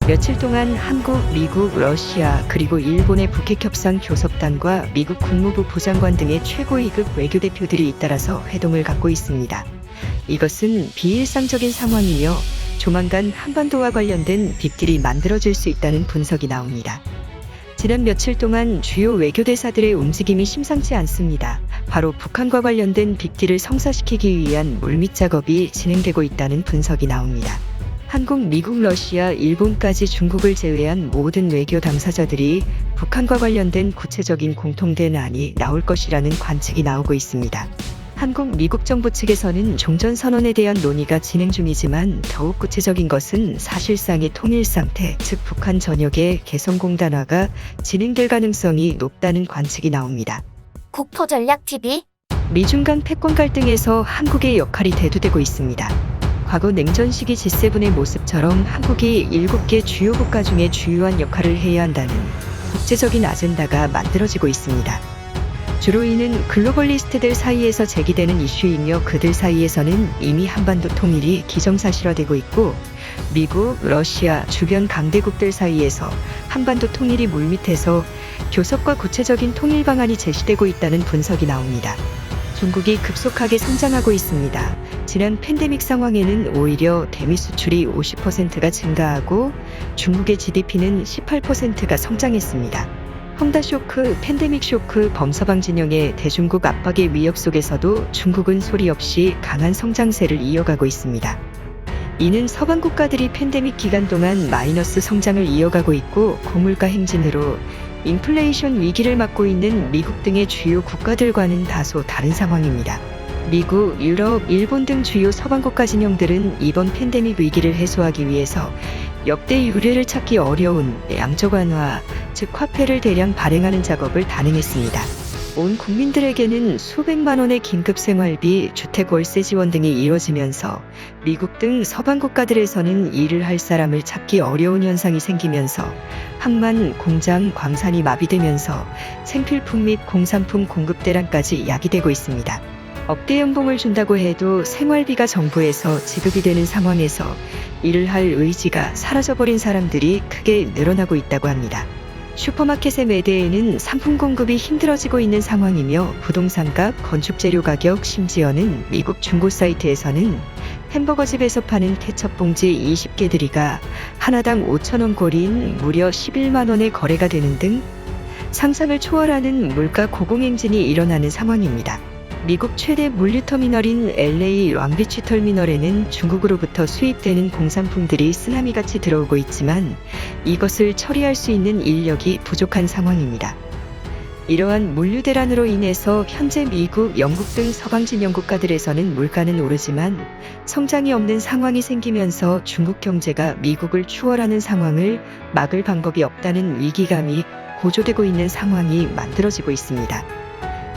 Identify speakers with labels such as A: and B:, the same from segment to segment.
A: 며칠 동안 한국, 미국, 러시아, 그리고 일본의 북핵 협상 교섭단과 미국 국무부 부장관 등의 최고 2급 외교 대표들이 잇따라서 회동을 갖고 있습니다. 이것은 비일상적인 상황이며 조만간 한반도와 관련된 빅딜이 만들어질 수 있다는 분석이 나옵니다. 지난 며칠 동안 주요 외교대사들의 움직임이 심상치 않습니다. 바로 북한과 관련된 빅딜을 성사시키기 위한 물밑 작업이 진행되고 있다는 분석이 나옵니다. 한국, 미국, 러시아, 일본까지 중국을 제외한 모든 외교 당사자들이 북한과 관련된 구체적인 공통된 안이 나올 것이라는 관측이 나오고 있습니다. 한국, 미국 정부 측에서는 종전선언에 대한 논의가 진행 중이지만 더욱 구체적인 것은 사실상의 통일 상태, 즉 북한 전역의 개성공단화가 진행될 가능성이 높다는 관측이 나옵니다.
B: 국토전략TV
A: 미중 간 패권 갈등에서 한국의 역할이 대두되고 있습니다. 과거 냉전 시기 G7의 모습처럼 한국이 7개 주요 국가 중에 주요한 역할을 해야 한다는 국제적인 아젠다가 만들어지고 있습니다. 주로 이는 글로벌리스트들 사이에서 제기되는 이슈이며 그들 사이에서는 이미 한반도 통일이 기정사실화되고 있고 미국, 러시아, 주변 강대국들 사이에서 한반도 통일이 물밑에서 교섭과 구체적인 통일 방안이 제시되고 있다는 분석이 나옵니다. 중국이 급속하게 성장하고 있습니다. 지난 팬데믹 상황에는 오히려 대미 수출이 50%가 증가하고 중국의 GDP는 18%가 성장했습니다. 헝다 쇼크, 팬데믹 쇼크, 범서방 진영의 대중국 압박의 위협 속에서도 중국은 소리 없이 강한 성장세를 이어가고 있습니다. 이는 서방 국가들이 팬데믹 기간 동안 마이너스 성장을 이어가고 있고 고물가 행진으로 인플레이션 위기를 맞고 있는 미국 등의 주요 국가들과는 다소 다른 상황입니다. 미국, 유럽, 일본 등 주요 서방 국가 진영들은 이번 팬데믹 위기를 해소하기 위해서 역대 유례를 찾기 어려운 양적 완화, 즉 화폐를 대량 발행하는 작업을 단행했습니다. 온 국민들에게는 수백만 원의 긴급 생활비, 주택 월세 지원 등이 이뤄지면서 미국 등 서방 국가들에서는 일을 할 사람을 찾기 어려운 현상이 생기면서 항만, 공장, 광산이 마비되면서 생필품 및 공산품 공급 대란까지 야기되고 있습니다. 억대 연봉을 준다고 해도 생활비가 정부에서 지급이 되는 상황에서 일을 할 의지가 사라져버린 사람들이 크게 늘어나고 있다고 합니다. 슈퍼마켓의 매대에는 상품 공급이 힘들어지고 있는 상황이며 부동산값, 건축재료 가격, 심지어는 미국 중고 사이트에서는 햄버거집에서 파는 케첩 봉지 20개들이가 하나당 5,000원 거리인 무려 11만 원에 거래가 되는 등 상상을 초월하는 물가 고공행진이 일어나는 상황입니다. 미국 최대 물류터미널인 LA 랑비치 터미널에는 중국으로부터 수입되는 공산품들이 쓰나미같이 들어오고 있지만 이것을 처리할 수 있는 인력이 부족한 상황입니다. 이러한 물류 대란으로 인해서 현재 미국, 영국 등 서방 진영 국가들에서는 물가는 오르지만 성장이 없는 상황이 생기면서 중국 경제가 미국을 추월하는 상황을 막을 방법이 없다는 위기감이 고조되고 있는 상황이 만들어지고 있습니다.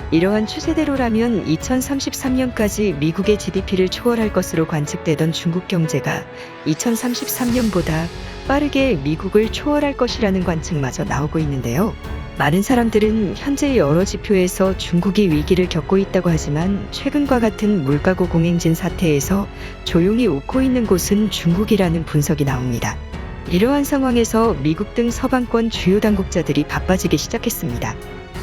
A: 이러한 추세대로라면 2033년까지 미국의 GDP를 초월할 것으로 관측되던 중국 경제가 2033년보다 빠르게 미국을 초월할 것이라는 관측마저 나오고 있는데요. 많은 사람들은 현재 여러 지표에서 중국이 위기를 겪고 있다고 하지만 최근과 같은 물가 고공행진 사태에서 조용히 웃고 있는 곳은 중국이라는 분석이 나옵니다. 이러한 상황에서 미국 등 서방권 주요 당국자들이 바빠지기 시작했습니다.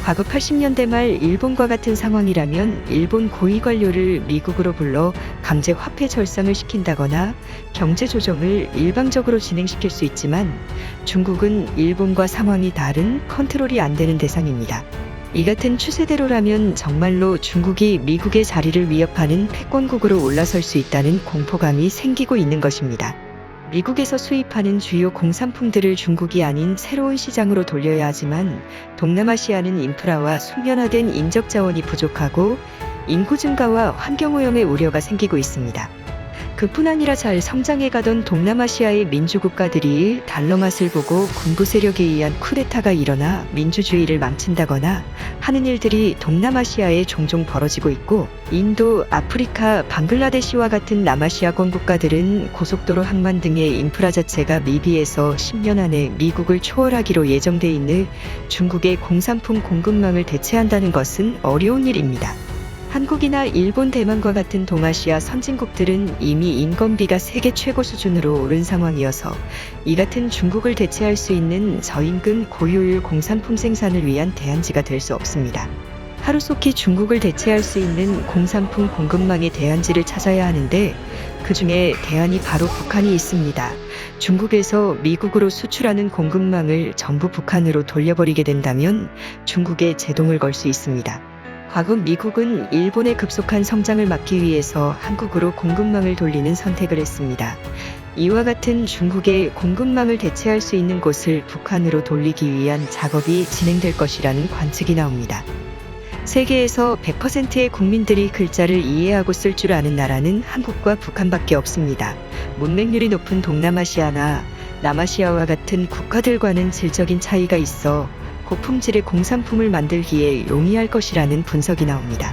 A: 과거 80년대 말 일본과 같은 상황이라면 일본 고위 관료를 미국으로 불러 강제 화폐 절상을 시킨다거나 경제 조정을 일방적으로 진행시킬 수 있지만 중국은 일본과 상황이 다른 컨트롤이 안 되는 대상입니다. 이 같은 추세대로라면 정말로 중국이 미국의 자리를 위협하는 패권국으로 올라설 수 있다는 공포감이 생기고 있는 것입니다. 미국에서 수입하는 주요 공산품들을 중국이 아닌 새로운 시장으로 돌려야 하지만 동남아시아는 인프라와 숙련화된 인적 자원이 부족하고 인구 증가와 환경오염의 우려가 생기고 있습니다. 그뿐 아니라 잘 성장해가던 동남아시아의 민주국가들이 달러 맛을 보고 군부 세력에 의한 쿠데타가 일어나 민주주의를 망친다거나 하는 일들이 동남아시아에 종종 벌어지고 있고 인도, 아프리카, 방글라데시와 같은 남아시아권 국가들은 고속도로 항만 등의 인프라 자체가 미비해서 10년 안에 미국을 초월하기로 예정돼 있는 중국의 공산품 공급망을 대체한다는 것은 어려운 일입니다. 한국이나 일본, 대만과 같은 동아시아 선진국들은 이미 인건비가 세계 최고 수준으로 오른 상황이어서 이 같은 중국을 대체할 수 있는 저임금 고효율 공산품 생산을 위한 대안지가 될 수 없습니다. 하루속히 중국을 대체할 수 있는 공산품 공급망의 대안지를 찾아야 하는데 그 중에 대안이 바로 북한이 있습니다. 중국에서 미국으로 수출하는 공급망을 전부 북한으로 돌려버리게 된다면 중국에 제동을 걸 수 있습니다. 과거 미국은 일본의 급속한 성장을 막기 위해서 한국으로 공급망을 돌리는 선택을 했습니다. 이와 같은 중국의 공급망을 대체할 수 있는 곳을 북한으로 돌리기 위한 작업이 진행될 것이라는 관측이 나옵니다. 세계에서 100%의 국민들이 글자를 이해하고 쓸 줄 아는 나라는 한국과 북한밖에 없습니다. 문맹률이 높은 동남아시아나 남아시아와 같은 국가들과는 질적인 차이가 있어 고품질의 공산품을 만들기에 용이할 것이라는 분석이 나옵니다.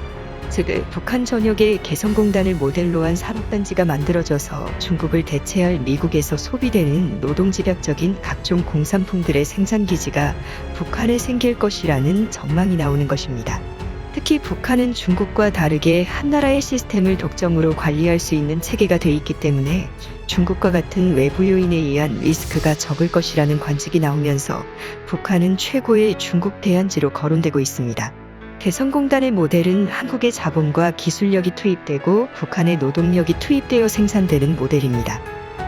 A: 즉, 북한 전역에 개성공단을 모델로 한 산업단지가 만들어져서 중국을 대체할 미국에서 소비되는 노동집약적인 각종 공산품들의 생산기지가 북한에 생길 것이라는 전망이 나오는 것입니다. 특히 북한은 중국과 다르게 한 나라의 시스템을 독점으로 관리할 수 있는 체계가 돼 있기 때문에 중국과 같은 외부 요인에 의한 리스크가 적을 것이라는 관측이 나오면서 북한은 최고의 중국 대안지로 거론되고 있습니다. 개성공단의 모델은 한국의 자본과 기술력이 투입되고 북한의 노동력이 투입되어 생산되는 모델입니다.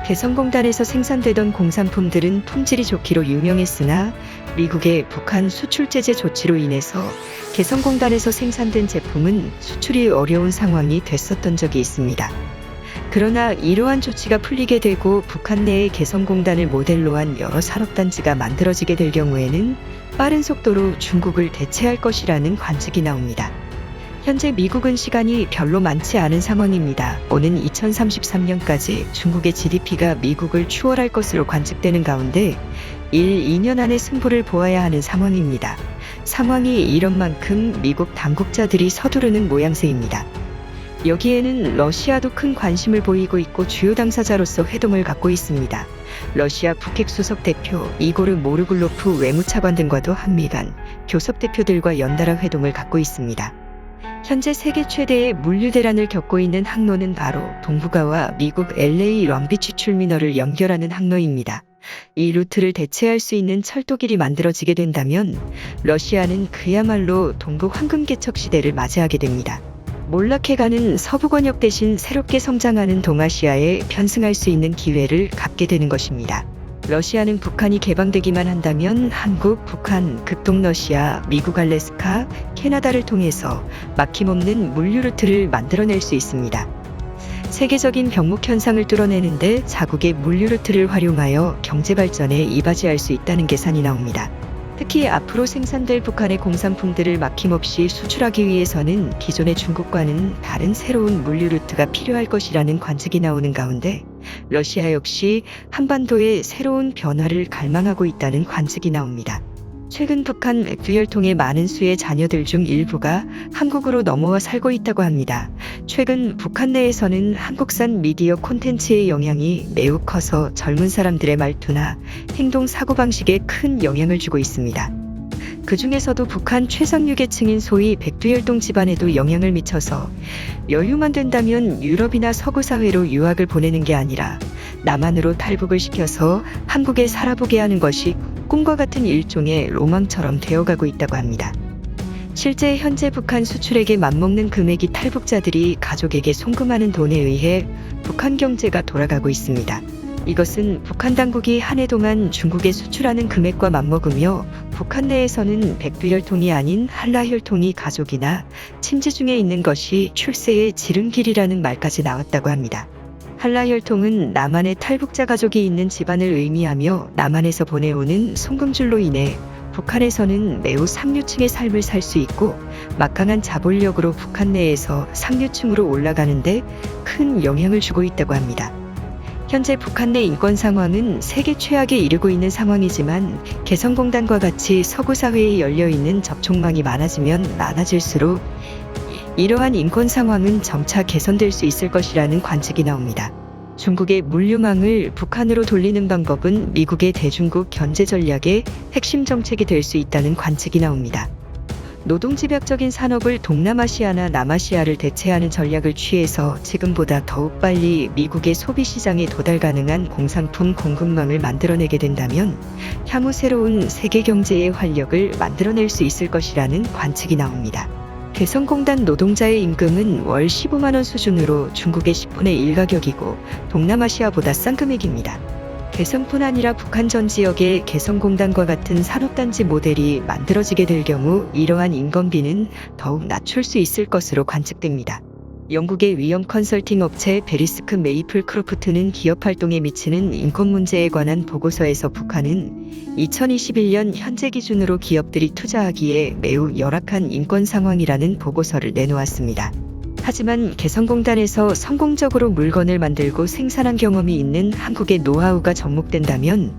A: 개성공단에서 생산되던 공산품들은 품질이 좋기로 유명했으나 미국의 북한 수출 제재 조치로 인해서 개성공단에서 생산된 제품은 수출이 어려운 상황이 됐었던 적이 있습니다. 그러나 이러한 조치가 풀리게 되고 북한 내에 개성공단을 모델로 한 여러 산업단지가 만들어지게 될 경우에는 빠른 속도로 중국을 대체할 것이라는 관측이 나옵니다. 현재 미국은 시간이 별로 많지 않은 상황입니다. 오는 2033년까지 중국의 GDP가 미국을 추월할 것으로 관측되는 가운데 2년 안에 승부를 보아야 하는 상황입니다. 상황이 이런 만큼 미국 당국자들이 서두르는 모양새입니다. 여기에는 러시아도 큰 관심을 보이고 있고 주요 당사자로서 회동을 갖고 있습니다. 러시아 북핵 수석 대표 이고르 모르굴로프 외무차관 등과도 한미 간 교섭 대표들과 연달아 회동을 갖고 있습니다. 현재 세계 최대의 물류 대란을 겪고 있는 항로는 바로 동북아와 미국 LA 럼비치 출미널을 연결하는 항로입니다. 이 루트를 대체할 수 있는 철도길이 만들어지게 된다면 러시아는 그야말로 동부 황금개척 시대를 맞이하게 됩니다. 몰락해가는 서부권역 대신 새롭게 성장하는 동아시아에 편승할 수 있는 기회를 갖게 되는 것입니다. 러시아는 북한이 개방되기만 한다면 한국, 북한, 극동러시아, 미국 알래스카, 캐나다를 통해서 막힘없는 물류 루트를 만들어낼 수 있습니다. 세계적인 병목 현상을 뚫어내는데 자국의 물류 루트를 활용하여 경제 발전에 이바지할 수 있다는 계산이 나옵니다. 특히 앞으로 생산될 북한의 공산품들을 막힘없이 수출하기 위해서는 기존의 중국과는 다른 새로운 물류 루트가 필요할 것이라는 관측이 나오는 가운데 러시아 역시 한반도의 새로운 변화를 갈망하고 있다는 관측이 나옵니다. 최근 북한 백두혈통의 많은 수의 자녀들 중 일부가 한국으로 넘어와 살고 있다고 합니다. 최근 북한 내에서는 한국산 미디어 콘텐츠의 영향이 매우 커서 젊은 사람들의 말투나 행동 사고방식에 큰 영향을 주고 있습니다. 그 중에서도 북한 최상류계층인 소위 백두혈통 집안에도 영향을 미쳐서 여유만 된다면 유럽이나 서구 사회로 유학을 보내는 게 아니라 남한으로 탈북을 시켜서 한국에 살아보게 하는 것이 꿈과 같은 일종의 로망처럼 되어가고 있다고 합니다. 실제 현재 북한 수출액에 맞먹는 금액이 탈북자들이 가족에게 송금하는 돈에 의해 북한 경제가 돌아가고 있습니다. 이것은 북한 당국이 한 해 동안 중국에 수출하는 금액과 맞먹으며 북한 내에서는 백두혈통이 아닌 한라혈통이 가족이나 친지 중에 있는 것이 출세의 지름길이라는 말까지 나왔다고 합니다. 한라혈통은 남한에 탈북자 가족이 있는 집안을 의미하며 남한에서 보내오는 송금줄로 인해 북한에서는 매우 상류층의 삶을 살 수 있고 막강한 자본력으로 북한 내에서 상류층으로 올라가는데 큰 영향을 주고 있다고 합니다. 현재 북한 내 인권 상황은 세계 최악에 이르고 있는 상황이지만 개성공단과 같이 서구 사회에 열려있는 접촉망이 많아지면 많아질수록 이러한 인권 상황은 점차 개선될 수 있을 것이라는 관측이 나옵니다. 중국의 물류망을 북한으로 돌리는 방법은 미국의 대중국 견제 전략의 핵심 정책이 될 수 있다는 관측이 나옵니다. 노동집약적인 산업을 동남아시아나 남아시아를 대체하는 전략을 취해서 지금보다 더욱 빨리 미국의 소비시장에 도달 가능한 공산품 공급망을 만들어내게 된다면 향후 새로운 세계 경제의 활력을 만들어낼 수 있을 것이라는 관측이 나옵니다. 개성공단 노동자의 임금은 월 15만 원 수준으로 중국의 10분의 1 가격이고 동남아시아보다 싼 금액입니다. 개성뿐 아니라 북한 전 지역의 개성공단과 같은 산업단지 모델이 만들어지게 될 경우 이러한 인건비는 더욱 낮출 수 있을 것으로 관측됩니다. 영국의 위험 컨설팅 업체 베리스크 메이플 크로프트는 기업 활동에 미치는 인권 문제에 관한 보고서에서 북한은 2021년 현재 기준으로 기업들이 투자하기에 매우 열악한 인권 상황이라는 보고서를 내놓았습니다. 하지만 개성공단에서 성공적으로 물건을 만들고 생산한 경험이 있는 한국의 노하우가 접목된다면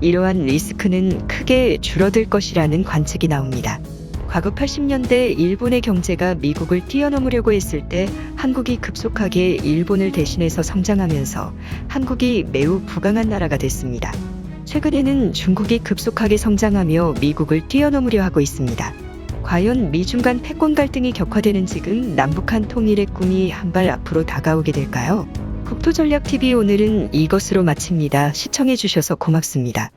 A: 이러한 리스크는 크게 줄어들 것이라는 관측이 나옵니다. 과거 80년대 일본의 경제가 미국을 뛰어넘으려고 했을 때 한국이 급속하게 일본을 대신해서 성장하면서 한국이 매우 부강한 나라가 됐습니다. 최근에는 중국이 급속하게 성장하며 미국을 뛰어넘으려 하고 있습니다. 과연 미중 간 패권 갈등이 격화되는 지금 남북한 통일의 꿈이 한 발 앞으로 다가오게 될까요? 국토전략TV 오늘은 이것으로 마칩니다. 시청해주셔서 고맙습니다.